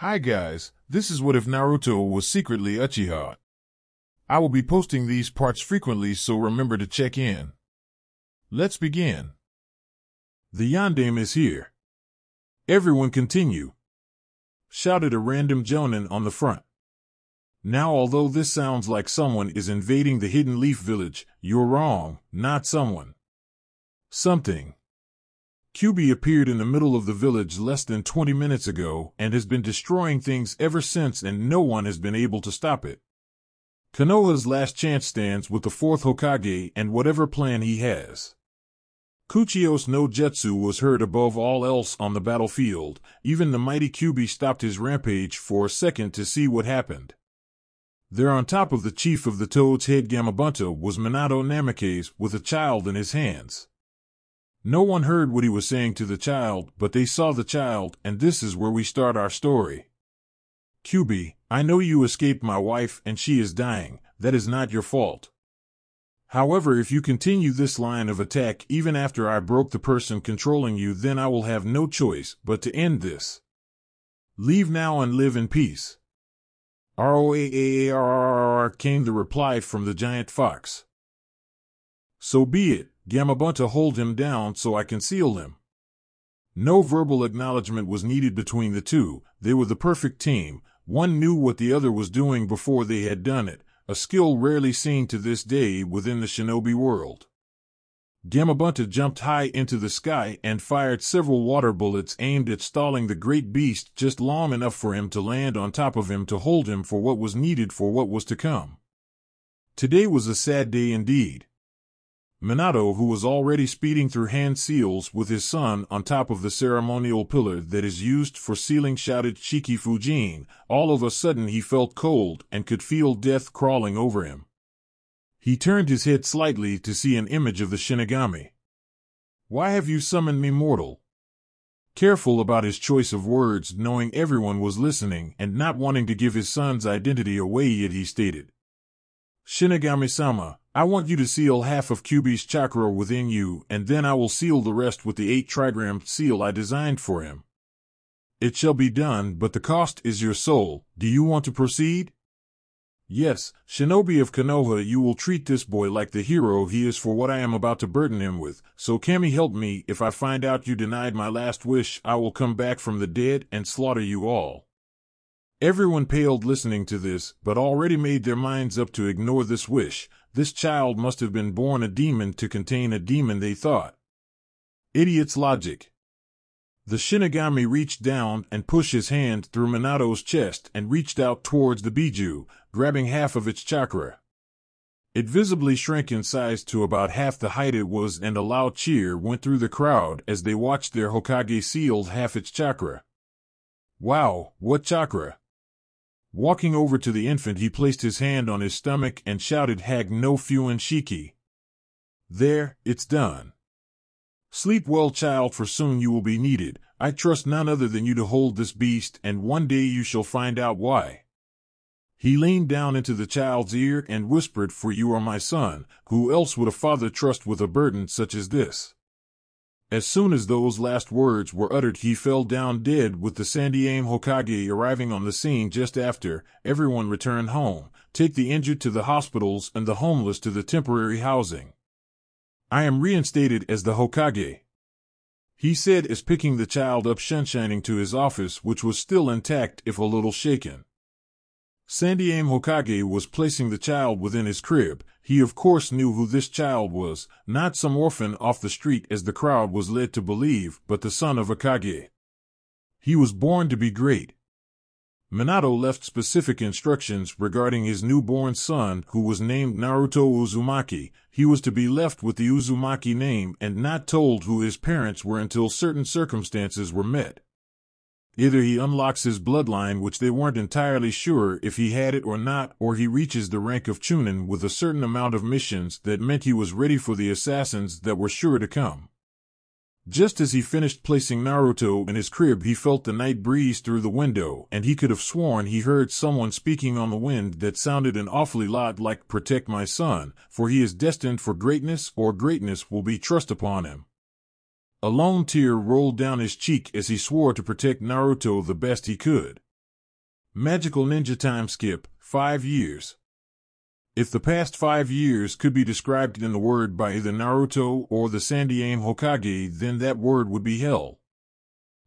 Hi guys, this is what if Naruto was secretly Uchiha. I will be posting these parts frequently, so remember to check in. Let's begin. The Yondaime is here. Everyone continue, shouted a random jonin on the front. Now, although this sounds like someone is invading the Hidden Leaf Village, you're wrong, not someone. Something. Kyuubi appeared in the middle of the village less than 20 minutes ago and has been destroying things ever since, and no one has been able to stop it. Konoha's last chance stands with the fourth Hokage and whatever plan he has. Kuchiyose no Jutsu was heard above all else on the battlefield. Even the mighty Kyuubi stopped his rampage for a second to see what happened. There on top of the chief of the Toad's Head Gamabunta was Minato Namikaze with a child in his hands. No one heard what he was saying to the child, but they saw the child, and this is where we start our story. Kyuubi, I know you escaped my wife and she is dying. That is not your fault. However, if you continue this line of attack even after I broke the person controlling you, then I will have no choice but to end this. Leave now and live in peace. Roaarr came the reply from the giant fox. So be it. Gamabunta, hold him down so I can seal him. No verbal acknowledgement was needed between the two. They were the perfect team. One knew what the other was doing before they had done it, a skill rarely seen to this day within the shinobi world. Gamabunta jumped high into the sky and fired several water bullets aimed at stalling the great beast just long enough for him to land on top of him to hold him for what was needed for what was to come. Today was a sad day indeed. Minato, who was already speeding through hand seals with his son on top of the ceremonial pillar that is used for sealing, shouted Shiki Fujin. All of a sudden he felt cold and could feel death crawling over him. He turned his head slightly to see an image of the Shinigami. Why have you summoned me, mortal? Careful about his choice of words, knowing everyone was listening and not wanting to give his son's identity away, yet he stated, Shinigami-sama, I want you to seal half of Kyuubi's chakra within you, and then I will seal the rest with the 8 trigrammed seal I designed for him. It shall be done, but the cost is your soul. Do you want to proceed? Yes, Shinobi of Konoha, you will treat this boy like the hero he is for what I am about to burden him with. So Kami, help me. If I find out you denied my last wish, I will come back from the dead and slaughter you all. Everyone paled listening to this, but already made their minds up to ignore this wish. This child must have been born a demon to contain a demon, they thought. Idiot's logic. The Shinigami reached down and pushed his hand through Minato's chest and reached out towards the Biju, grabbing half of its chakra. It visibly shrank in size to about half the height it was, and a loud cheer went through the crowd as they watched their Hokage sealed half its chakra. Wow, what chakra! Walking over to the infant, he placed his hand on his stomach and shouted, Hag no Fuin Shiki. There, it's done. Sleep well, child, for soon you will be needed. I trust none other than you to hold this beast, and one day you shall find out why. He leaned down into the child's ear and whispered, For you are my son. Who else would a father trust with a burden such as this? As soon as those last words were uttered, he fell down dead, with the Sandaime Hokage arriving on the scene just after. Everyone returned home. Take the injured to the hospitals and the homeless to the temporary housing. I am reinstated as the Hokage, he said as picking the child up, sunshining to his office, which was still intact if a little shaken. Sandaime Hokage was placing the child within his crib. He of course knew who this child was, not some orphan off the street as the crowd was led to believe, but the son of a Kage. He was born to be great. Minato left specific instructions regarding his newborn son, who was named Naruto Uzumaki. He was to be left with the Uzumaki name and not told who his parents were until certain circumstances were met. Either he unlocks his bloodline, which they weren't entirely sure if he had it or not, or he reaches the rank of Chunin with a certain amount of missions that meant he was ready for the assassins that were sure to come. Just as he finished placing Naruto in his crib, he felt the night breeze through the window, and he could have sworn he heard someone speaking on the wind that sounded an awfully lot like, Protect my son, for he is destined for greatness, or greatness will be thrust upon him. A lone tear rolled down his cheek as he swore to protect Naruto the best he could. Magical Ninja Time Skip, 5 years. If the past 5 years could be described in a word by either Naruto or the Sandaime Hokage, then that word would be hell.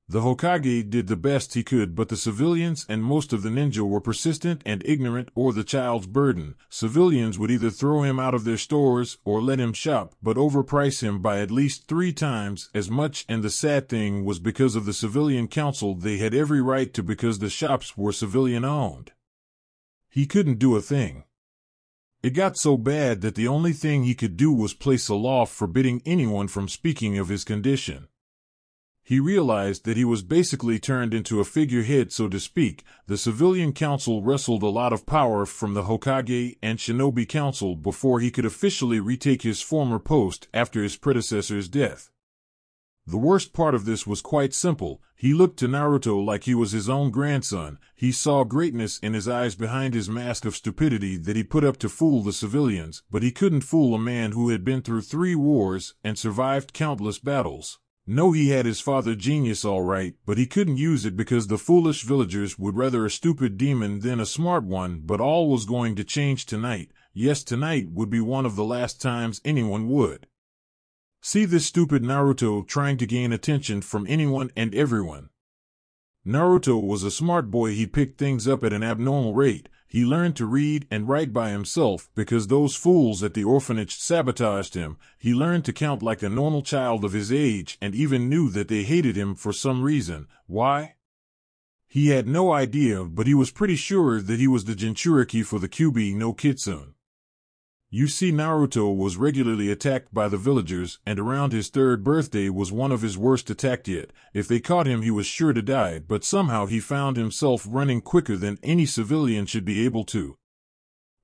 The Hokage did the best he could, but the civilians and most of the ninja were persistent and ignorant or the child's burden. Civilians would either throw him out of their stores or let him shop, but overprice him by at least 3 times as much, and the sad thing was because of the civilian council they had every right to, because the shops were civilian-owned. He couldn't do a thing. It got so bad that the only thing he could do was place a law forbidding anyone from speaking of his condition. He realized that he was basically turned into a figurehead, so to speak. The civilian council wrestled a lot of power from the Hokage and Shinobi Council before he could officially retake his former post after his predecessor's death. The worst part of this was quite simple. He looked to Naruto like he was his own grandson. He saw greatness in his eyes behind his mask of stupidity that he put up to fool the civilians, but he couldn't fool a man who had been through 3 wars and survived countless battles. No, he had his father genius all right, but he couldn't use it because the foolish villagers would rather a stupid demon than a smart one. But all was going to change tonight. Yes, tonight would be one of the last times anyone would see this stupid Naruto trying to gain attention from anyone and everyone. Naruto was a smart boy. He picked things up at an abnormal rate. He learned to read and write by himself because those fools at the orphanage sabotaged him. He learned to count like a normal child of his age and even knew that they hated him for some reason. Why? He had no idea, but he was pretty sure that he was the Jinchuriki for the Kyuubi no Kitsune. You see, Naruto was regularly attacked by the villagers, and around his 3rd birthday was one of his worst attacks yet. If they caught him, he was sure to die, but somehow he found himself running quicker than any civilian should be able to.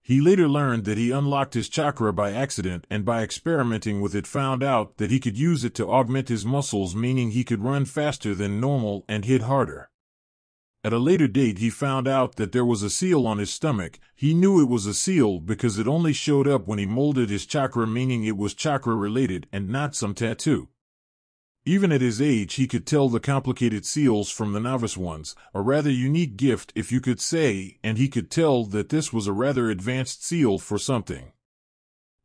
He later learned that he unlocked his chakra by accident, and by experimenting with it found out that he could use it to augment his muscles, meaning he could run faster than normal and hit harder. At a later date, he found out that there was a seal on his stomach. He knew it was a seal because it only showed up when he molded his chakra, meaning it was chakra-related and not some tattoo. Even at his age, he could tell the complicated seals from the novice ones, a rather unique gift if you could say, and he could tell that this was a rather advanced seal for something.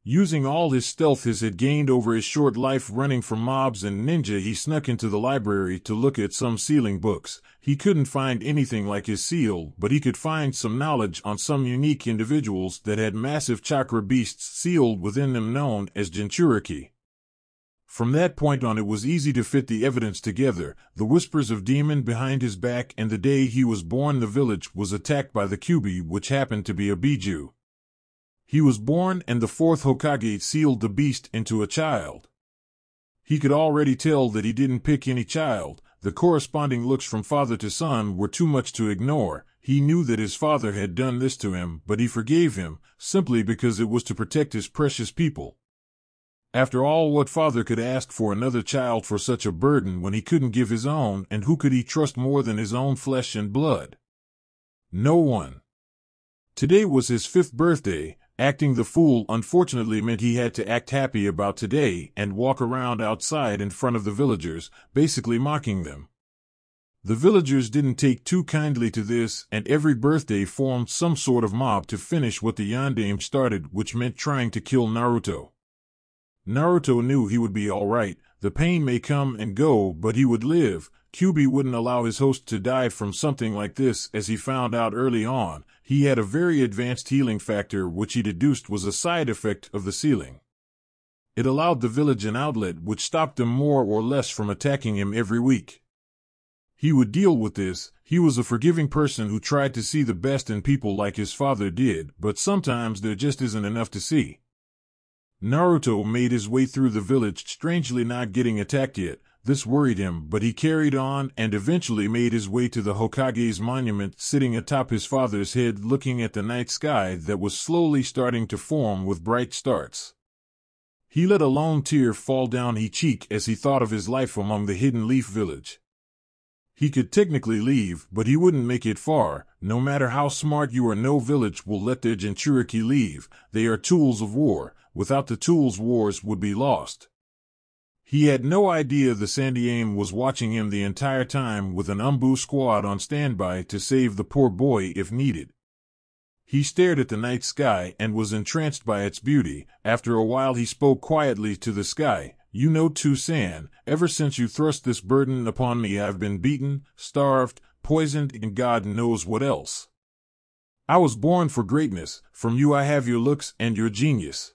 Using all his stealth he had gained over his short life running from mobs and ninja, he snuck into the library to look at some sealing books. He couldn't find anything like his seal, but he could find some knowledge on some unique individuals that had massive chakra beasts sealed within them known as Jinchuriki. From that point on, it was easy to fit the evidence together. The whispers of demon behind his back, and the day he was born the village was attacked by the Kyuubi, which happened to be a Biju. He was born, and the 4th Hokage sealed the beast into a child. He could already tell that he didn't pick any child. The corresponding looks from father to son were too much to ignore. He knew that his father had done this to him, but he forgave him, simply because it was to protect his precious people. After all, what father could ask for another child for such a burden when he couldn't give his own, and who could he trust more than his own flesh and blood? No one. Today was his 5th birthday. Acting the fool unfortunately meant he had to act happy about today and walk around outside in front of the villagers, basically mocking them. The villagers didn't take too kindly to this, and every birthday formed some sort of mob to finish what the Yondaime started, which meant trying to kill Naruto. Naruto knew he would be alright. The pain may come and go, but he would live. Kyuubi wouldn't allow his host to die from something like this, as he found out early on. He had a very advanced healing factor, which he deduced was a side effect of the sealing. It allowed the village an outlet which stopped them more or less from attacking him every week. He would deal with this. He was a forgiving person who tried to see the best in people like his father did, but sometimes there just isn't enough to see. Naruto made his way through the village, strangely not getting attacked yet. This worried him, but he carried on and eventually made his way to the Hokage's monument, sitting atop his father's head looking at the night sky that was slowly starting to form with bright stars. He let a lone tear fall down his cheek as he thought of his life among the Hidden Leaf Village. He could technically leave, but he wouldn't make it far. No matter how smart you are, no village will let their Jinchuriki leave. They are tools of war. Without the tools, wars would be lost. He had no idea the Sandiame was watching him the entire time with an Umbu squad on standby to save the poor boy if needed. He stared at the night sky and was entranced by its beauty. After a while he spoke quietly to the sky. You know, Tusan, ever since you thrust this burden upon me I've been beaten, starved, poisoned, and God knows what else. I was born for greatness. From you I have your looks and your genius.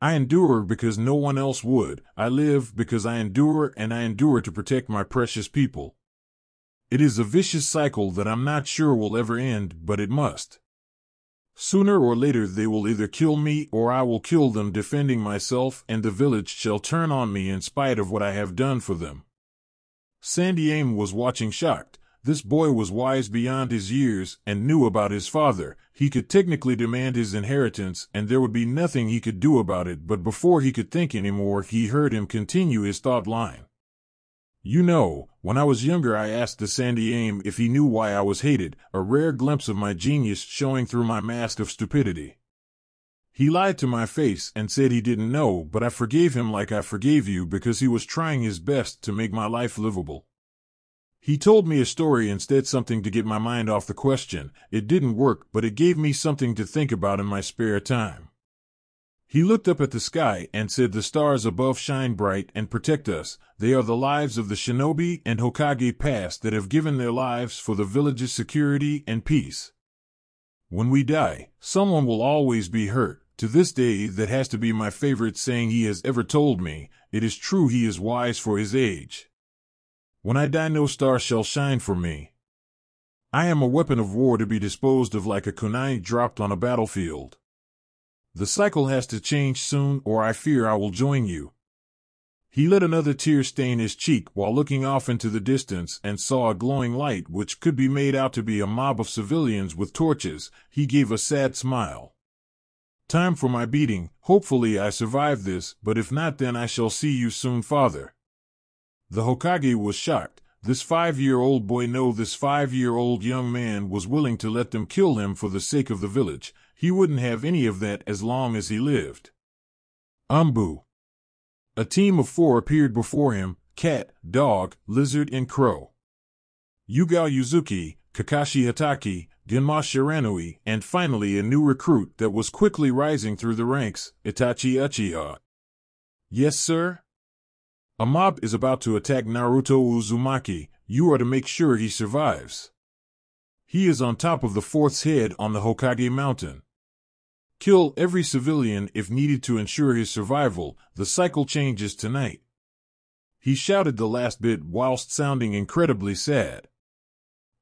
I endure because no one else would. I live because I endure, and I endure to protect my precious people. It is a vicious cycle that I'm not sure will ever end, but it must. Sooner or later they will either kill me or I will kill them defending myself, and the village shall turn on me in spite of what I have done for them. Sandiame was watching shocked. This boy was wise beyond his years and knew about his father. He could technically demand his inheritance and there would be nothing he could do about it, but before he could think anymore he heard him continue his thought line. You know, when I was younger I asked the Sandiame if he knew why I was hated, a rare glimpse of my genius showing through my mask of stupidity. He lied to my face and said he didn't know, but I forgave him like I forgave you because he was trying his best to make my life livable. He told me a story instead, something to get my mind off the question. It didn't work, but it gave me something to think about in my spare time. He looked up at the sky and said, the stars above shine bright and protect us. They are the lives of the shinobi and Hokage past that have given their lives for the village's security and peace. When we die, someone will always be hurt. To this day, that has to be my favorite saying he has ever told me. It is true, he is wise for his age. When I die, no star shall shine for me. I am a weapon of war to be disposed of like a kunai dropped on a battlefield. The cycle has to change soon, or I fear I will join you. He let another tear stain his cheek while looking off into the distance and saw a glowing light which could be made out to be a mob of civilians with torches. He gave a sad smile. Time for my beating. Hopefully I survive this, but if not, then I shall see you soon, father. The Hokage was shocked. This 5-year-old boy, no, this 5-year-old young man was willing to let them kill him for the sake of the village. He wouldn't have any of that as long as he lived. Umbu. A team of 4 appeared before him: cat, dog, lizard, and crow. Yugao Yuzuki, Kakashi Hatake, Genma Shiranui, and finally a new recruit that was quickly rising through the ranks, Itachi Uchiha. Yes, sir? A mob is about to attack Naruto Uzumaki. You are to make sure he survives. He is on top of the 4th head on the Hokage Mountain. Kill every civilian if needed to ensure his survival. The cycle changes tonight. He shouted the last bit whilst sounding incredibly sad.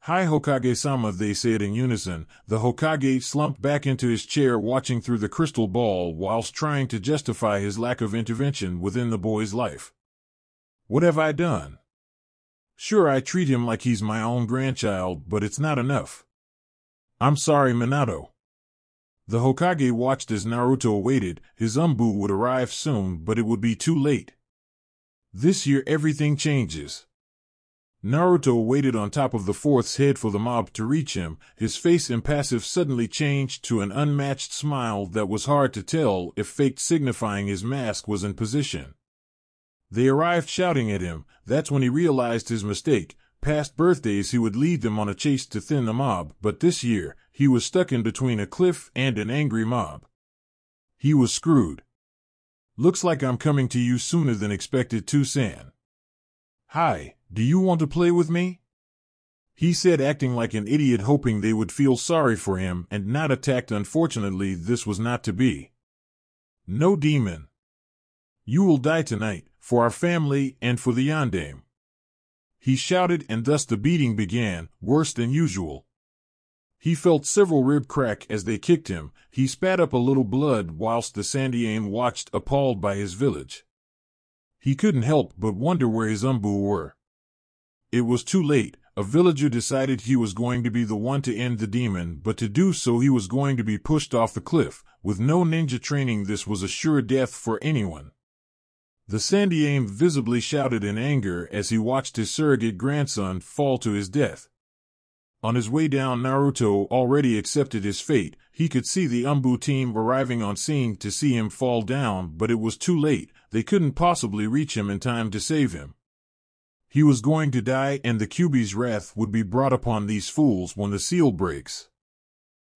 Hi Hokage-sama, they said in unison. The Hokage slumped back into his chair watching through the crystal ball whilst trying to justify his lack of intervention within the boy's life. What have I done? Sure, I treat him like he's my own grandchild, but it's not enough. I'm sorry, Minato. The Hokage watched as Naruto waited. His Umbu would arrive soon, but it would be too late. This year everything changes. Naruto waited on top of the 4th head for the mob to reach him. His face, impassive, suddenly changed to an unmatched smile that was hard to tell if faked, signifying his mask was in position. They arrived shouting at him. That's when he realized his mistake. Past birthdays he would lead them on a chase to thin the mob, but this year he was stuck in between a cliff and an angry mob. He was screwed. Looks like I'm coming to you sooner than expected, Tusan. Hi, do you want to play with me? He said, acting like an idiot, hoping they would feel sorry for him and not attack. Unfortunately, this was not to be. No, demon. You will die tonight, for our family and for the Yondaime. He shouted, and thus the beating began, worse than usual. He felt several ribs crack as they kicked him. He spat up a little blood whilst the Sandiame watched, appalled by his village. He couldn't help but wonder where his Umbu were. It was too late. A villager decided he was going to be the one to end the demon, but to do so he was going to be pushed off the cliff. With no ninja training, this was a sure death for anyone. The Sandiame visibly shouted in anger as he watched his surrogate grandson fall to his death. On his way down, Naruto already accepted his fate. He could see the Umbu team arriving on scene to see him fall down, but it was too late. they couldn't possibly reach him in time to save him. He was going to die, and the Kyuubi's wrath would be brought upon these fools when the seal breaks.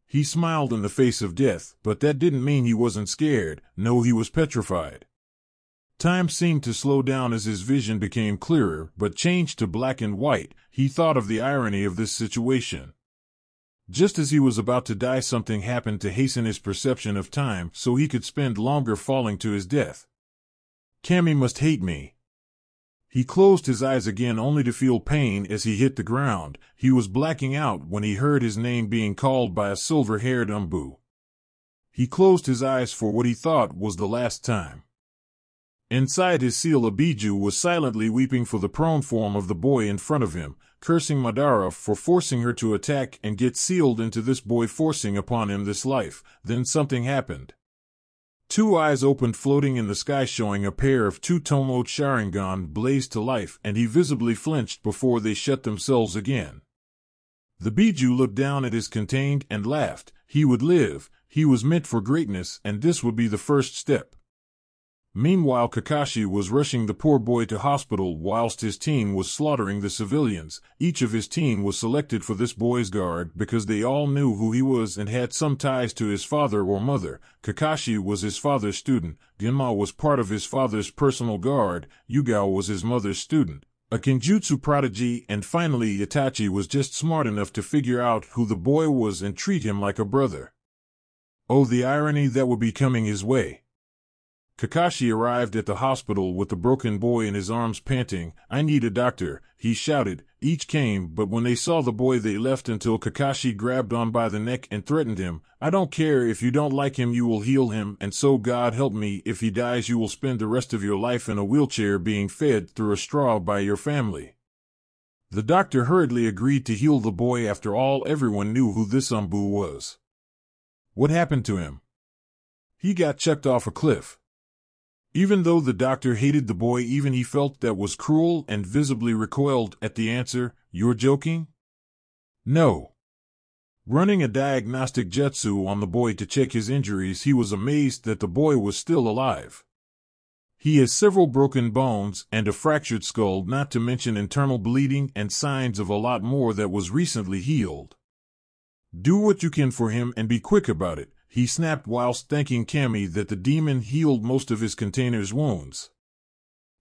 He smiled in the face of death, but that didn't mean he wasn't scared. No, he was petrified. Time seemed to slow down as his vision became clearer, but changed to black and white. He thought of the irony of this situation. Just as he was about to die, something happened to hasten his perception of time so he could spend longer falling to his death. Cammy must hate me. He closed his eyes again only to feel pain as he hit the ground. He was blacking out when he heard his name being called by a silver-haired Umbu. He closed his eyes for what he thought was the last time. Inside his seal, Abiju was silently weeping for the prone form of the boy in front of him, cursing Madara for forcing her to attack and get sealed into this boy, forcing upon him this life. Then something happened. Two eyes opened floating in the sky, showing a pair of two Tomo Sharingan blazed to life, and he visibly flinched before they shut themselves again. The Biju looked down at his contained and laughed. He would live, he was meant for greatness, and this would be the first step. Meanwhile, Kakashi was rushing the poor boy to hospital whilst his team was slaughtering the civilians. Each of his team was selected for this boy's guard because they all knew who he was and had some ties to his father or mother. Kakashi was his father's student, Genma was part of his father's personal guard, Yugao was his mother's student, a Kenjutsu prodigy, and finally Itachi was just smart enough to figure out who the boy was and treat him like a brother. Oh, the irony that would be coming his way. Kakashi arrived at the hospital with the broken boy in his arms, panting. "I need a doctor," he shouted. Each came, but when they saw the boy they left until Kakashi grabbed on by the neck and threatened him. "I don't care if you don't like him, you will heal him, and so God help me, if he dies you will spend the rest of your life in a wheelchair being fed through a straw by your family." The doctor hurriedly agreed to heal the boy. After all, everyone knew who this Umbu was. What happened to him? He got chucked off a cliff. Even though the doctor hated the boy, even he felt that was cruel and visibly recoiled at the answer. "You're joking?" "No." Running a diagnostic jutsu on the boy to check his injuries, he was amazed that the boy was still alive. He has several broken bones and a fractured skull, not to mention internal bleeding and signs of a lot more that was recently healed. "Do what you can for him and be quick about it," he snapped whilst thanking Kami that the demon healed most of his container's wounds.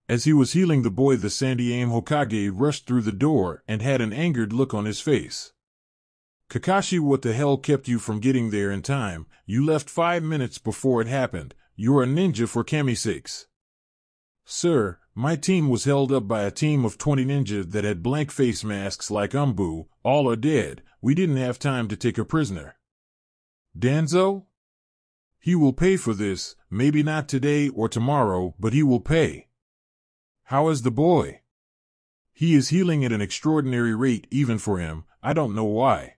As he was healing the boy, the Sandaime Hokage rushed through the door and had an angered look on his face. "Kakashi, what the hell kept you from getting there in time? You left 5 minutes before it happened. You're a ninja for Kami's sakes." "Sir, my team was held up by a team of 20 ninja that had blank face masks like Umbu. All are dead. We didn't have time to take a prisoner." "Danzo? He will pay for this, maybe not today or tomorrow, but he will pay." "How is the boy?" "He is healing at an extraordinary rate even for him. I don't know why."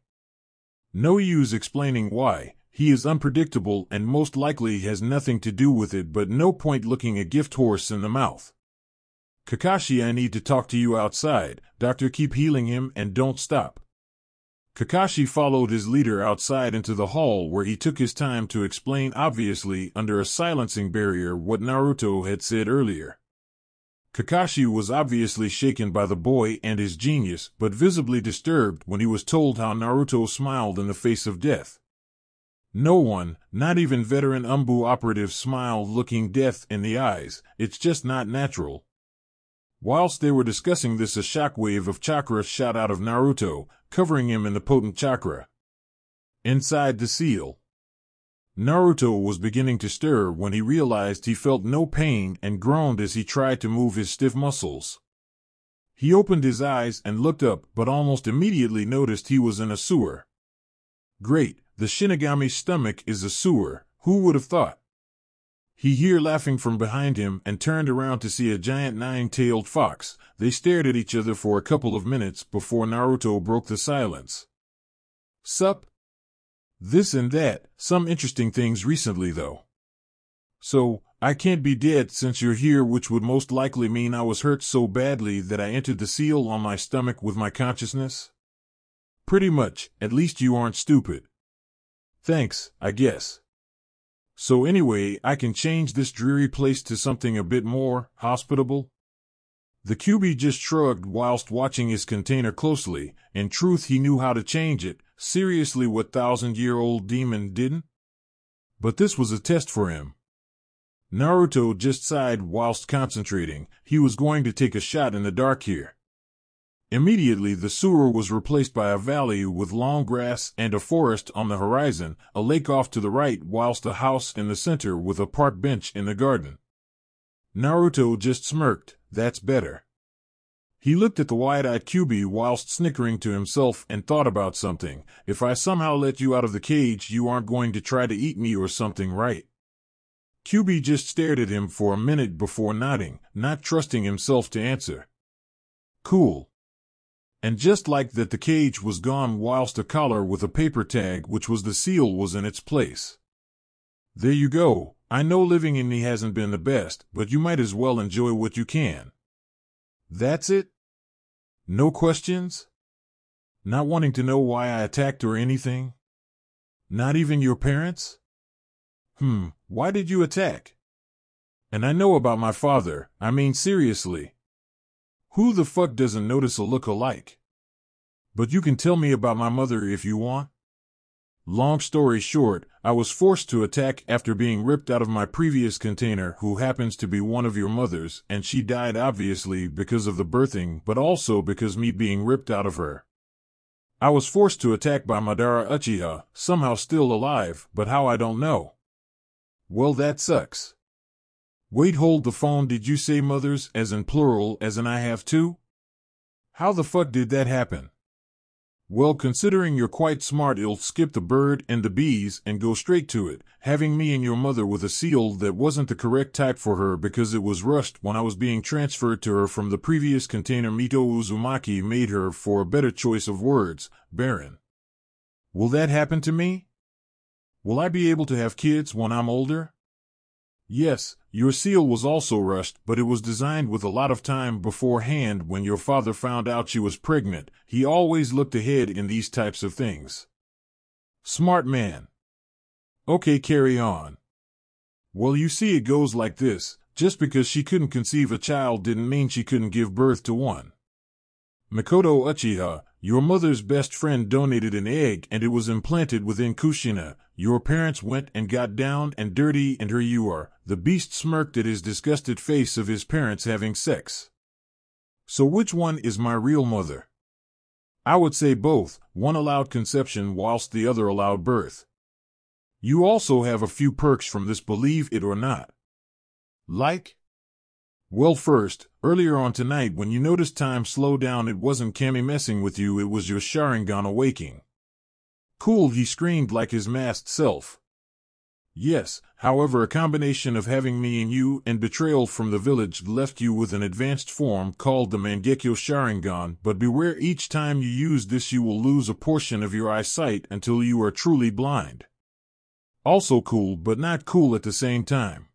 "No use explaining why. He is unpredictable and most likely has nothing to do with it, but no point looking a gift horse in the mouth." "Kakashi, I need to talk to you outside. Doctor, keep healing him and don't stop." Kakashi followed his leader outside into the hall, where he took his time to explain, obviously under a silencing barrier, what Naruto had said earlier. Kakashi was obviously shaken by the boy and his genius, but visibly disturbed when he was told how Naruto smiled in the face of death. No one, not even veteran Umbu operatives, smiled looking death in the eyes. It's just not natural. Whilst they were discussing this, a shockwave of chakra shot out of Naruto, covering him in the potent chakra. Inside the seal, Naruto was beginning to stir when he realized he felt no pain and groaned as he tried to move his stiff muscles. He opened his eyes and looked up, but almost immediately noticed he was in a sewer. Great, the Shinigami's stomach is a sewer, who would have thought? He heard laughing from behind him and turned around to see a giant 9-tailed fox. They stared at each other for a couple of minutes before Naruto broke the silence. "Sup? This and that, some interesting things recently though. So, I can't be dead since you're here, which would most likely mean I was hurt so badly that I entered the seal on my stomach with my consciousness?" "Pretty much, at least you aren't stupid." "Thanks, I guess." So anyway, I can change this dreary place to something a bit more hospitable? The QB just shrugged whilst watching his container closely. In truth, he knew how to change it. Seriously, what thousand-year-old demon didn't? But this was a test for him. Naruto just sighed whilst concentrating. He was going to take a shot in the dark here. Immediately, the sewer was replaced by a valley with long grass and a forest on the horizon, a lake off to the right, whilst a house in the center with a park bench in the garden. Naruto just smirked. That's better. He looked at the wide-eyed QB whilst snickering to himself and thought about something. If I somehow let you out of the cage, you aren't going to try to eat me or something, right? QB just stared at him for a minute before nodding, not trusting himself to answer. Cool. And just like that, the cage was gone whilst a collar with a paper tag, which was the seal, was in its place. There you go. I know living in me hasn't been the best, but you might as well enjoy what you can. That's it? No questions? Not wanting to know why I attacked or anything? Not even your parents? Why did you attack? And I know about my father, I mean seriously. Who the fuck doesn't notice a look-alike? But you can tell me about my mother if you want. Long story short, I was forced to attack after being ripped out of my previous container, who happens to be one of your mothers, and she died obviously because of the birthing, but also because me being ripped out of her. I was forced to attack by Madara Uchiha, somehow still alive, but how I don't know. Well, that sucks. Wait, hold the phone, did you say mothers as in plural as in I have two? How the fuck did that happen? Well, considering you're quite smart, you'll skip the bird and the bees and go straight to it, having me and your mother with a seal that wasn't the correct type for her because it was rushed when I was being transferred to her from the previous container. Mito Uzumaki made her, for a better choice of words, barren. Will that happen to me? Will I be able to have kids when I'm older? Yes, your seal was also rushed, but it was designed with a lot of time beforehand. When your father found out she was pregnant, he always looked ahead in these types of things. Smart man. Okay, carry on. Well, you see, it goes like this. Just because she couldn't conceive a child didn't mean she couldn't give birth to one. Mikoto Uchiha, your mother's best friend, donated an egg and it was implanted within Kushina. Your parents went and got down and dirty, and here you are. The beast smirked at his disgusted face of his parents having sex. So which one is my real mother? I would say both. One allowed conception whilst the other allowed birth. You also have a few perks from this, believe it or not. Like? Well, first, earlier on tonight when you noticed time slow down, it wasn't Kami messing with you, it was your Sharingan awaking. Cool, he screamed like his masked self. Yes, however, a combination of having me and you and betrayal from the village left you with an advanced form called the Mangekyo Sharingan, but beware, each time you use this you will lose a portion of your eyesight until you are truly blind. Also cool, but not cool at the same time.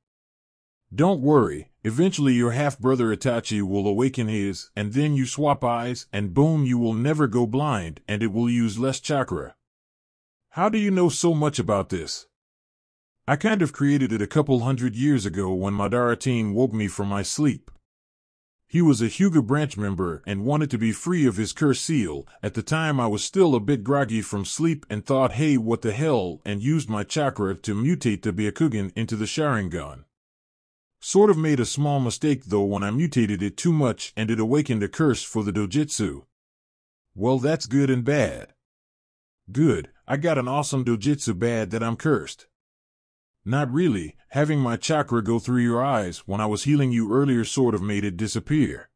Don't worry, eventually your half-brother Itachi will awaken his, and then you swap eyes, and boom, you will never go blind, and it will use less chakra. How do you know so much about this? I kind of created it a couple hundred years ago when Madara-teen woke me from my sleep. He was a Hyuga branch member and wanted to be free of his curse seal. At the time I was still a bit groggy from sleep and thought, hey, what the hell, and used my chakra to mutate the Byakugan into the Sharingan. Sort of made a small mistake though when I mutated it too much and it awakened a curse for the dojutsu. Well, that's good and bad. Good, I got an awesome dojutsu. Bad that I'm cursed. Not really, having my chakra go through your eyes when I was healing you earlier sort of made it disappear.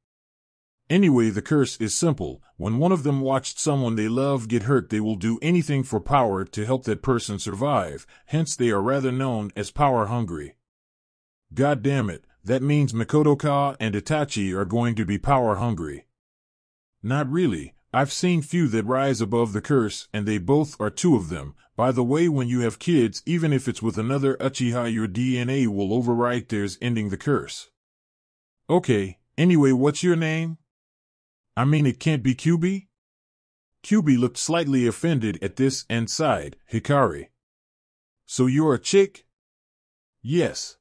Anyway, the curse is simple. When one of them watched someone they love get hurt, they will do anything for power to help that person survive, hence they are rather known as power hungry. God damn it, that means Mikoto-ka and Itachi are going to be power hungry. Not really. I've seen few that rise above the curse, and they both are two of them. By the way, when you have kids, even if it's with another Uchiha, your DNA will overwrite theirs, ending the curse. Okay, anyway, what's your name? I mean, it can't be QB? QB looked slightly offended at this and sighed. Hikari. So you're a chick? Yes.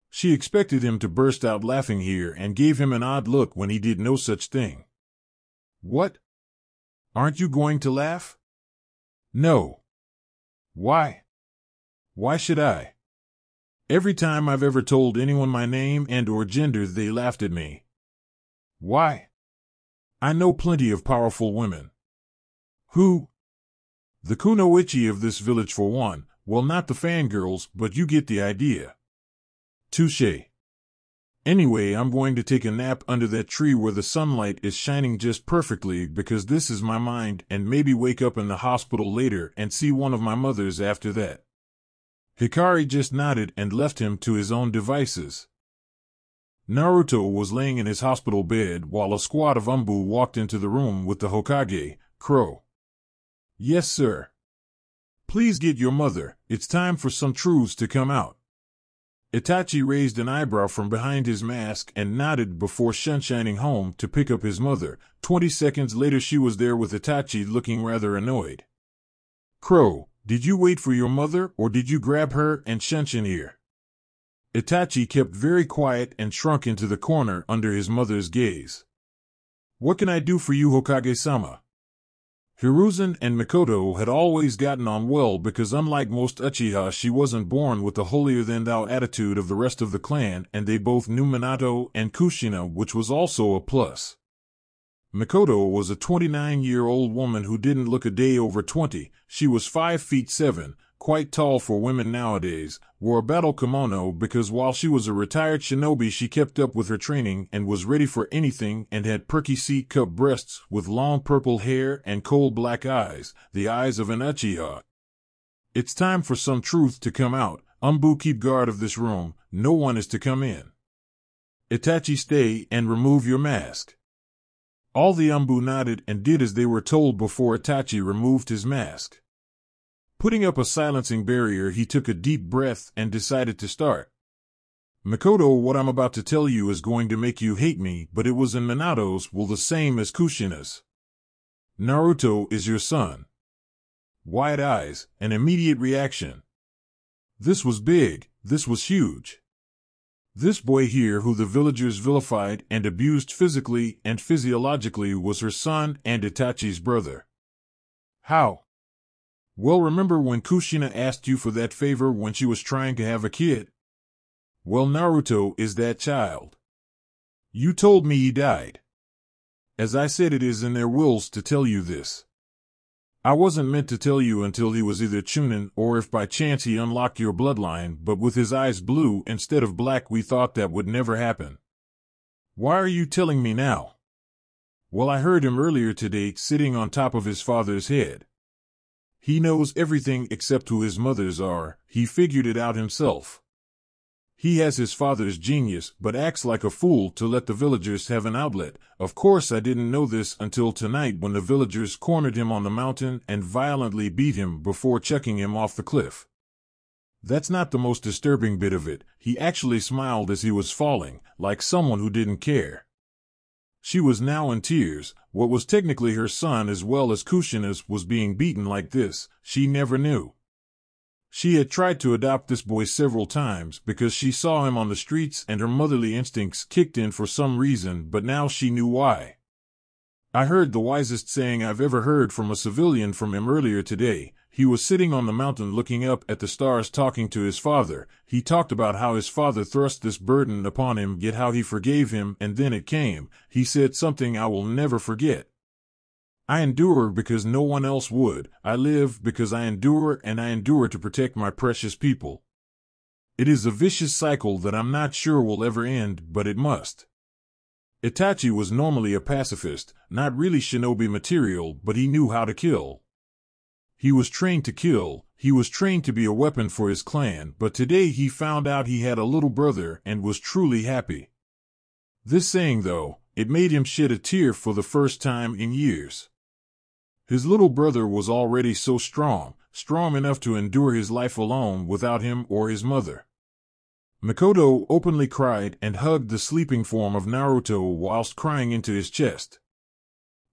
She expected him to burst out laughing here and gave him an odd look when he did no such thing. What? Aren't you going to laugh? No. Why? Why should I? Every time I've ever told anyone my name and or gender, they laughed at me. Why? I know plenty of powerful women. Who? The kunoichi of this village for one. Well, not the fangirls, but you get the idea. Touché. Anyway, I'm going to take a nap under that tree where the sunlight is shining just perfectly because this is my mind, and maybe wake up in the hospital later and see one of my mothers after that. Hikari just nodded and left him to his own devices. Naruto was laying in his hospital bed while a squad of Umbu walked into the room with the Hokage, Crow. Yes, sir. Please get your mother. It's time for some truths to come out. Itachi raised an eyebrow from behind his mask and nodded before sunshining home to pick up his mother. 20 seconds later she was there with Itachi looking rather annoyed. Crow, did you wait for your mother or did you grab her and shunshin here? Itachi kept very quiet and shrunk into the corner under his mother's gaze. What can I do for you, Hokage-sama? Hiruzen and Mikoto had always gotten on well because unlike most Uchiha she wasn't born with the holier-than-thou attitude of the rest of the clan, and they both knew Minato and Kushina, which was also a plus. Mikoto was a 29-year-old woman who didn't look a day over 20. She was 5'7", quite tall for women nowadays, wore a battle kimono because while she was a retired shinobi she kept up with her training and was ready for anything, and had perky C-cup breasts with long purple hair and cold black eyes, the eyes of an Uchiha. It's time for some truth to come out. Umbu, keep guard of this room. No one is to come in. Itachi, stay and remove your mask. All the Umbu nodded and did as they were told before Itachi removed his mask. Putting up a silencing barrier, he took a deep breath and decided to start. Mikoto, what I'm about to tell you is going to make you hate me, but it was in Minato's will the same as Kushina's. Naruto is your son. Wide eyes, an immediate reaction. This was big, this was huge. This boy here who the villagers vilified and abused physically and physiologically was her son and Itachi's brother. How? Well, remember when Kushina asked you for that favor when she was trying to have a kid? Well, Naruto is that child. You told me he died. As I said, it is in their wills to tell you this. I wasn't meant to tell you until he was either Chunin or if by chance he unlocked your bloodline, but with his eyes blue instead of black we thought that would never happen. Why are you telling me now? Well, I heard him earlier today sitting on top of his father's head. He knows everything except who his mothers are. He figured it out himself. He has his father's genius, but acts like a fool to let the villagers have an outlet. Of course, I didn't know this until tonight when the villagers cornered him on the mountain and violently beat him before chucking him off the cliff. That's not the most disturbing bit of it. He actually smiled as he was falling, like someone who didn't care. She was now in tears. What was technically her son as well as Kushina's was being beaten like this. She never knew. She had tried to adopt this boy several times because she saw him on the streets and her motherly instincts kicked in for some reason, but now she knew why. I heard the wisest saying I've ever heard from a civilian from him earlier today. He was sitting on the mountain looking up at the stars talking to his father. He talked about how his father thrust this burden upon him, yet how he forgave him, and then it came. He said something I will never forget. I endure because no one else would. I live because I endure, and I endure to protect my precious people. It is a vicious cycle that I'm not sure will ever end, but it must. Itachi was normally a pacifist, not really shinobi material, but he knew how to kill. He was trained to kill, he was trained to be a weapon for his clan, but today he found out he had a little brother and was truly happy. This saying, though, it made him shed a tear for the first time in years. His little brother was already so strong, strong enough to endure his life alone without him or his mother. Mikoto openly cried and hugged the sleeping form of Naruto whilst crying into his chest.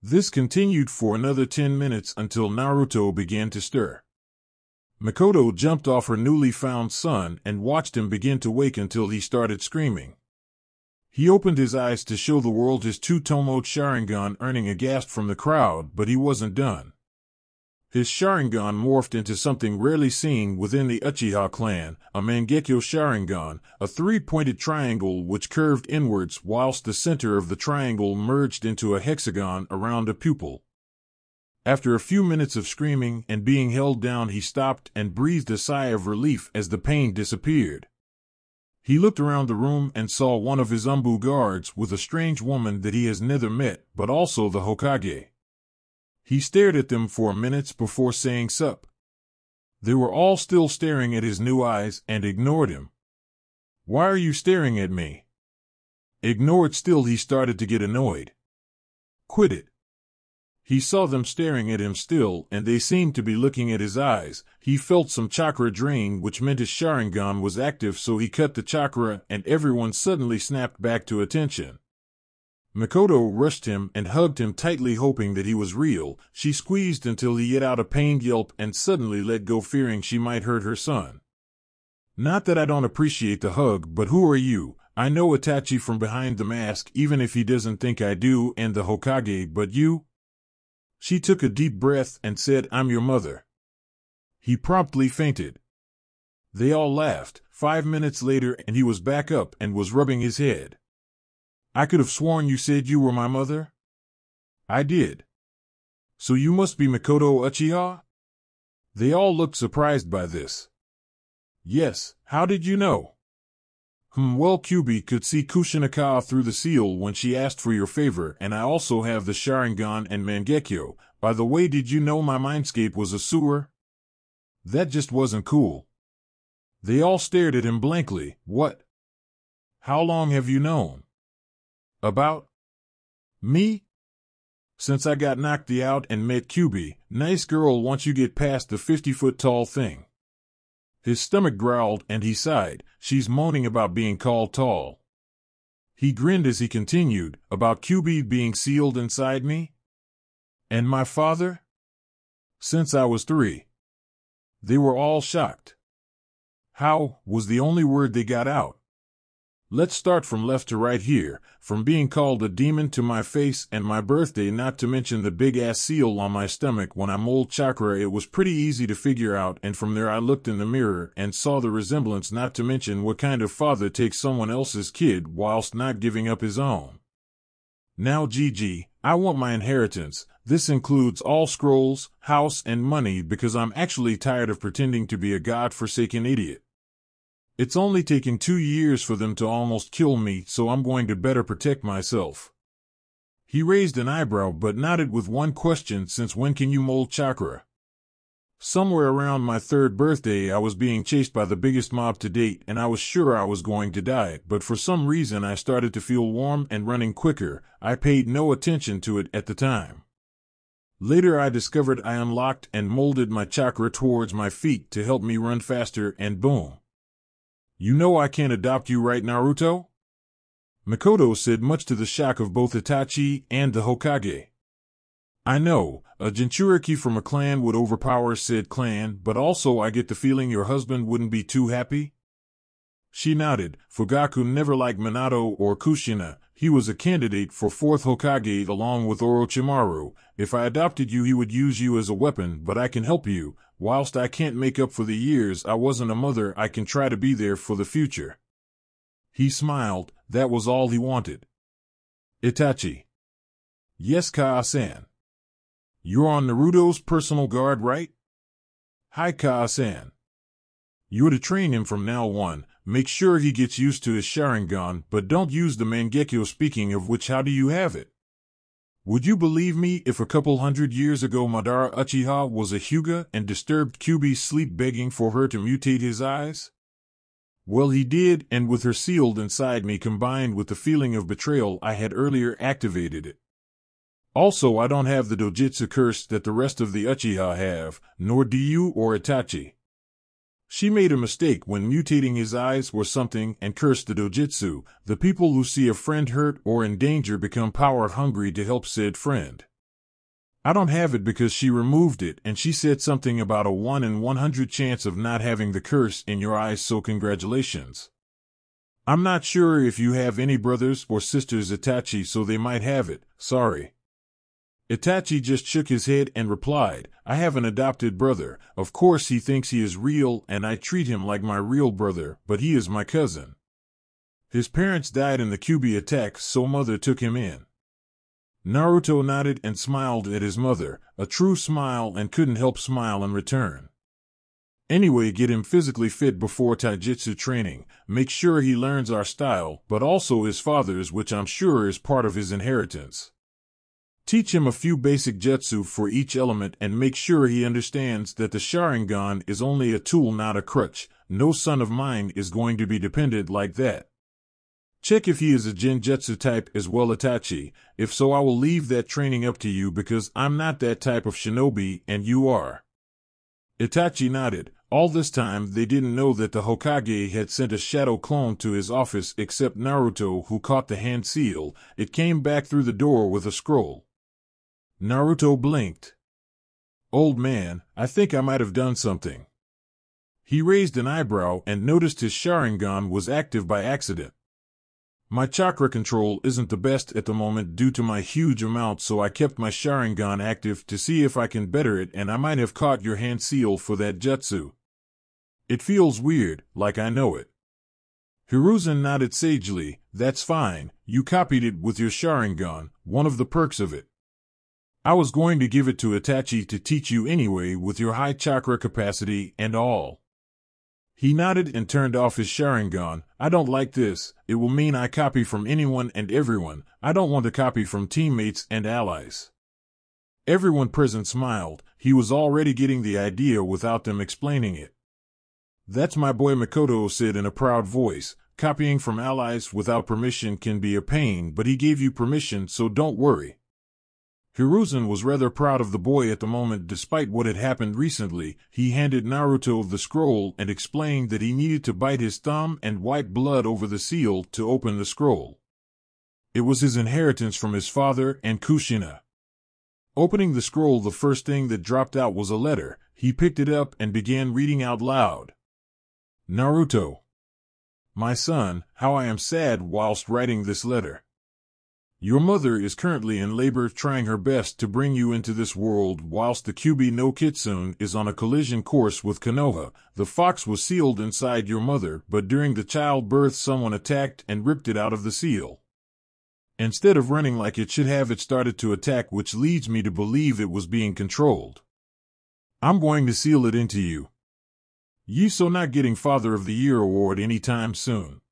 This continued for another 10 minutes until Naruto began to stir. Makoto jumped off her newly found son and watched him begin to wake until he started screaming. He opened his eyes to show the world his two-tomo Sharingan, earning a gasp from the crowd, but he wasn't done. His Sharingan morphed into something rarely seen within the Uchiha clan, a Mangekyo Sharingan, a three-pointed triangle which curved inwards whilst the center of the triangle merged into a hexagon around a pupil. After a few minutes of screaming and being held down, he stopped and breathed a sigh of relief as the pain disappeared. He looked around the room and saw one of his Umbu guards with a strange woman that he has neither met, but also the Hokage. He stared at them for minutes before saying sup. They were all still staring at his new eyes and ignored him. Why are you staring at me? Ignored still, he started to get annoyed. Quit it. He saw them staring at him still, and they seemed to be looking at his eyes. He felt some chakra drain, which meant his Sharingan was active, so he cut the chakra, and everyone suddenly snapped back to attention. Makoto rushed him and hugged him tightly, hoping that he was real. She squeezed until he let out a pained yelp and suddenly let go, fearing she might hurt her son. Not that I don't appreciate the hug, but who are you? I know Itachi from behind the mask, even if he doesn't think I do, and the Hokage, but you? She took a deep breath and said, I'm your mother. He promptly fainted. They all laughed. 5 minutes later, and he was back up and was rubbing his head. I could have sworn you said you were my mother? I did. So you must be Makoto Uchiha? They all looked surprised by this. Yes, how did you know? Well, Kyuubi could see Kushinaka through the seal when she asked for your favor, and I also have the Sharingan and Mangekyo. By the way, did you know my mindscape was a sewer? That just wasn't cool. They all stared at him blankly. What? How long have you known? About? Me? Since I got knocked out and met Kyuubi. Nice girl once you get past the 50-foot-tall thing. His stomach growled and he sighed. She's moaning about being called tall. He grinned as he continued, about Kyuubi being sealed inside me? And my father? Since I was 3. They were all shocked. How, was the only word they got out. Let's start from left to right here, from being called a demon to my face and my birthday, not to mention the big-ass seal on my stomach when I mold chakra. It was pretty easy to figure out, and from there I looked in the mirror and saw the resemblance, not to mention what kind of father takes someone else's kid whilst not giving up his own. Now Gigi, I want my inheritance. This includes all scrolls, house, and money, because I'm actually tired of pretending to be a god-forsaken idiot. It's only taken 2 years for them to almost kill me, so I'm going to better protect myself. He raised an eyebrow but nodded with one question, since when can you mold chakra? Somewhere around my 3rd birthday I was being chased by the biggest mob to date and I was sure I was going to die, but for some reason I started to feel warm and running quicker. I paid no attention to it at the time. Later I discovered I unlocked and molded my chakra towards my feet to help me run faster, and boom. You know I can't adopt you, right, Naruto? Makoto said, much to the shock of both Itachi and the Hokage. I know, a Jinchuriki from a clan would overpower said clan, but also I get the feeling your husband wouldn't be too happy? She nodded. Fugaku never liked Minato or Kushina. He was a candidate for 4th Hokage along with Orochimaru. If I adopted you, he would use you as a weapon, but I can help you. Whilst I can't make up for the years I wasn't a mother, I can try to be there for the future. He smiled. That was all he wanted. Itachi. Yes, Kaa-san. You're on Naruto's personal guard, right? Hi, Kaa-san. You're to train him from now on. Make sure he gets used to his Sharingan, but don't use the Mangekyo. Speaking of which, how do you have it? Would you believe me if a couple 100 years ago Madara Uchiha was a Hyuga and disturbed Kyuubi's sleep begging for her to mutate his eyes? Well, he did, and with her sealed inside me combined with the feeling of betrayal I had earlier, activated it. Also, I don't have the Dojutsu curse that the rest of the Uchiha have, nor do you or Itachi. She made a mistake when mutating his eyes or something and cursed the Dojutsu. The people who see a friend hurt or in danger become power hungry to help said friend. I don't have it because she removed it and she said something about a 1 in 100 chance of not having the curse in your eyes, so congratulations. I'm not sure if you have any brothers or sisters, Itachi, so they might have it, sorry. Itachi just shook his head and replied, I have an adopted brother. Of course he thinks he is real and I treat him like my real brother, but he is my cousin. His parents died in the Kyuubi attack, so mother took him in. Naruto nodded and smiled at his mother, a true smile, and couldn't help smile in return. Anyway, get him physically fit before taijutsu training, make sure he learns our style, but also his father's, which I'm sure is part of his inheritance. Teach him a few basic jutsu for each element and make sure he understands that the Sharingan is only a tool, not a crutch. No son of mine is going to be dependent like that. Check if he is a Genjutsu type as well, Itachi. If so, I will leave that training up to you because I'm not that type of shinobi and you are. Itachi nodded. All this time they didn't know that the Hokage had sent a shadow clone to his office except Naruto, who caught the hand seal. It came back through the door with a scroll. Naruto blinked. Old man, I think I might have done something. He raised an eyebrow and noticed his Sharingan was active by accident. My chakra control isn't the best at the moment due to my huge amount, so I kept my Sharingan active to see if I can better it, and I might have caught your hand seal for that jutsu. It feels weird, like I know it. Hiruzen nodded sagely. That's fine, you copied it with your Sharingan, one of the perks of it. I was going to give it to Itachi to teach you anyway with your high chakra capacity and all. He nodded and turned off his Sharingan. I don't like this. It will mean I copy from anyone and everyone. I don't want to copy from teammates and allies. Everyone present smiled. He was already getting the idea without them explaining it. That's my boy, Mikoto said in a proud voice. Copying from allies without permission can be a pain, but he gave you permission, so don't worry. Hiruzen was rather proud of the boy at the moment despite what had happened recently. He handed Naruto the scroll and explained that he needed to bite his thumb and wipe blood over the seal to open the scroll. It was his inheritance from his father and Kushina. Opening the scroll, the first thing that dropped out was a letter. He picked it up and began reading out loud. Naruto. My son, how I am sad whilst writing this letter. Your mother is currently in labor, trying her best to bring you into this world whilst the Kyuubi no Kitsune is on a collision course with Konoha. The fox was sealed inside your mother, but during the childbirth someone attacked and ripped it out of the seal. Instead of running like it should have, it started to attack, which leads me to believe it was being controlled. I'm going to seal it into you. Yiso not getting Father of the Year award anytime soon.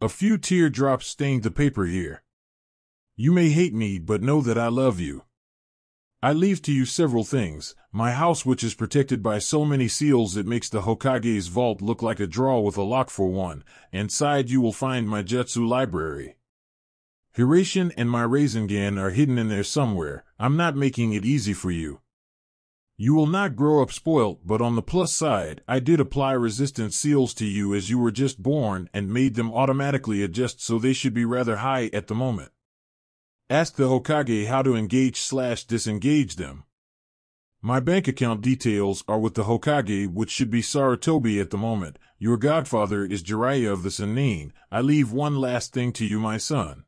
A few teardrops stained the paper here. You may hate me, but know that I love you. I leave to you several things. My house, which is protected by so many seals it makes the Hokage's vault look like a drawer with a lock for one. Inside you will find my jutsu library. Hiraishin and my Rasengan are hidden in there somewhere. I'm not making it easy for you. You will not grow up spoilt, but on the plus side, I did apply resistance seals to you as you were just born and made them automatically adjust, so they should be rather high at the moment. Ask the Hokage how to engage/disengage them. My bank account details are with the Hokage, which should be Sarutobi at the moment. Your godfather is Jiraiya of the Sannin. I leave one last thing to you, my son.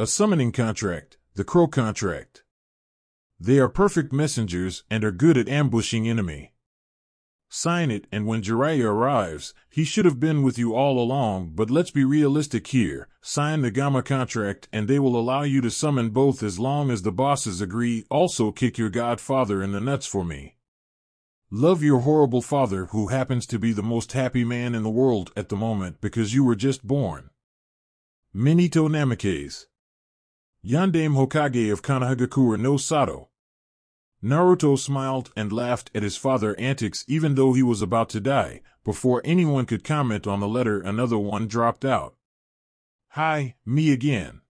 A summoning contract, the Crow contract. They are perfect messengers and are good at ambushing enemy. Sign it, and when Jiraiya arrives, he should have been with you all along, but let's be realistic here. Sign the Gamma contract and they will allow you to summon both as long as the bosses agree. Also kick your godfather in the nuts for me. Love your horrible father, who happens to be the most happy man in the world at the moment because you were just born. Minato Namikaze. Yandame Hokage of Konohagakure no Sato. Naruto smiled and laughed at his father's antics even though he was about to die. Before anyone could comment on the letter, another one dropped out. Hi, me again.